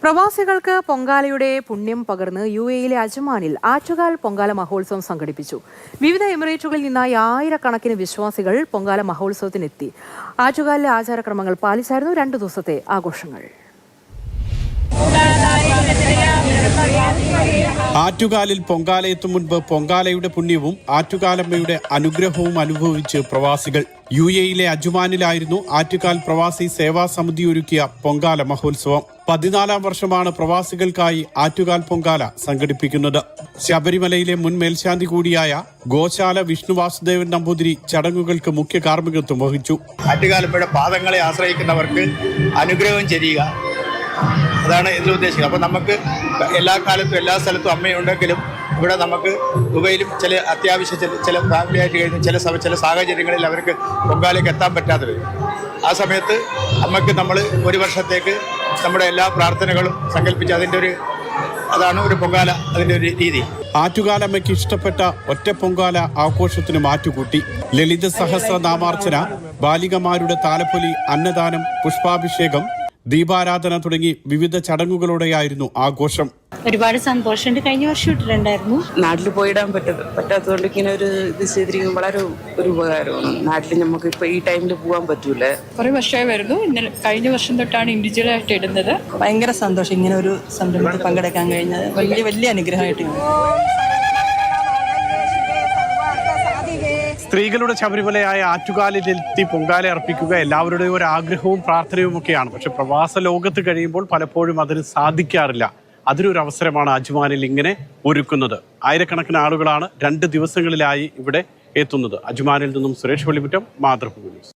പ്രവാസികൾക്ക് പൊങ്കാലയുടെ പുണ്യം പകർന്ന് UAE-യിലെ അജ്മാനിൽ ആറ്റുകാൽ പൊങ്കാല മഹോത്സവം സംഘടിപ്പിച്ചു. വിവിധ എമിറേറ്റുകളിൽ നിന്നായി ആയിരക്കണക്കിന് വിശ്വാസികൾ പൊങ്കാല മഹോത്സവത്തിനെത്തി. ആറ്റുകാലിലെ ആചാരക്രമങ്ങൾ പാലിച്ചായിരുന്നു 2 ദിവസത്തെ ആഘോഷങ്ങൾ. ആറ്റുകാലിൽ പൊങ്കാലയെത്തും മുൻപ് പൊങ്കാലയുടെ പുണ്യവും ആറ്റുകാലമ്മയുടെ അനുഗ്രഹവും അനുഭവിച്ച് പ്രവാസികൾ. UAE-യിലെ അജ്മാനിലായിരുന്നു ആറ്റുകാൽ പ്രവാസി സേവാ സമിതി ഒരുക്കിയ പൊങ്കാല മഹോത്സവം. 14ാം വർഷമാണ് പ്രവാസികൾക്കായി ആറ്റുകാൽ പൊങ്കാല സംഘടിപ്പിക്കുന്നത്. ശബരിമലയിലെ മുൻ മേൽശാന്തി കൂടിയായ ഗോശാല വിഷ്ണുവാസുദേവൻ നമ്പൂതിരി ചടങ്ങുകൾക്ക് മുഖ്യ കാർമ്മികത്വം വഹിച്ചു. ആറ്റുകാലമ്മയുടെ പാദങ്ങളെ ആശ്രയിക്കുന്നവർക്ക് അനുഗ്രഹം ചെയ്യുക, അതാണ് ഇതിൽ ഉദ്ദേശിക്കുന്നത്. അപ്പോൾ നമുക്ക് എല്ലാ കാലത്തും എല്ലാ സ്ഥലത്തും അമ്മയുണ്ടെങ്കിലും ഇവിടെ നമുക്ക് ദുബൈയിലും ചില അത്യാവശ്യ ചില ഫാമിലി ആയിട്ട് കഴിഞ്ഞ് ചില സാഹചര്യങ്ങളിൽ അവർക്ക് പൊങ്കാലയ്ക്ക് എത്താൻ പറ്റാതെ വരും. ആ സമയത്ത് അമ്മയ്ക്ക് നമ്മൾ ഒരു വർഷത്തേക്ക് നമ്മുടെ എല്ലാ പ്രാർത്ഥനകളും സങ്കല്പിച്ച് അതാണ് ഒരു പൊങ്കാല, അതിൻ്റെ ഒരു രീതി. ആറ്റുകാലമ്മയ്ക്ക് ഇഷ്ടപ്പെട്ട ഒറ്റ പൊങ്കാല ആഘോഷത്തിന് മാറ്റുകൂട്ടി. ലളിത സഹസ്രനാമാർച്ചന, ബാലികമാരുടെ താലപ്പൊലി, അന്നദാനം, പുഷ്പാഭിഷേകം, ദീപാരാധന തുടങ്ങി വിവിധ ചടങ്ങുകളോടെയായിരുന്നു ആഘോഷം. ഒരുപാട് സന്തോഷമുണ്ട്. കഴിഞ്ഞ വർഷം ഇട്ടിട്ടുണ്ടായിരുന്നു. നാട്ടിൽ പോയിടാൻ പറ്റാത്തതുകൊണ്ട് ഇങ്ങനെ ഒരു ഇത് ചെയ്തിരിക്കും. വളരെ ഒരു ഉപകാരമാണ്. നാട്ടിൽ നമുക്ക് ഇപ്പൊ ഈ ടൈമിൽ പോകാൻ പറ്റൂല. കുറെ വർഷമായി വരുന്നു. കഴിഞ്ഞ വർഷം തൊട്ടാണ് ഇൻഡിവിജ്വൽ ആയിട്ട് ഇടുന്നത്. ഭയങ്കര സന്തോഷം ഇങ്ങനെ ഒരു സംരംഭത്തിൽ പങ്കെടുക്കാൻ കഴിഞ്ഞത്. വലിയ അനുഗ്രഹമായിട്ട്. സ്ത്രീകളുടെ ശബരിമലയായ ആറ്റുകാലിലെത്തി പൊങ്കാല അർപ്പിക്കുക എല്ലാവരുടെയും ഒരു ആഗ്രഹവും പ്രാർത്ഥനയും ഒക്കെയാണ്. പക്ഷെ പ്രവാസ ലോകത്ത് കഴിയുമ്പോൾ പലപ്പോഴും അതിന് സാധിക്കാറില്ല. അതിനൊരു അവസരമാണ് അജ്മാനിൽ ഇങ്ങനെ ഒരുക്കുന്നത്. ആയിരക്കണക്കിന് ആളുകളാണ് 2 ദിവസങ്ങളിലായി ഇവിടെ എത്തുന്നത്. അജ്മാനിൽ നിന്നും സുരേഷ് വെള്ളിമുറ്റം, മാതൃഭൂമി ന്യൂസ്.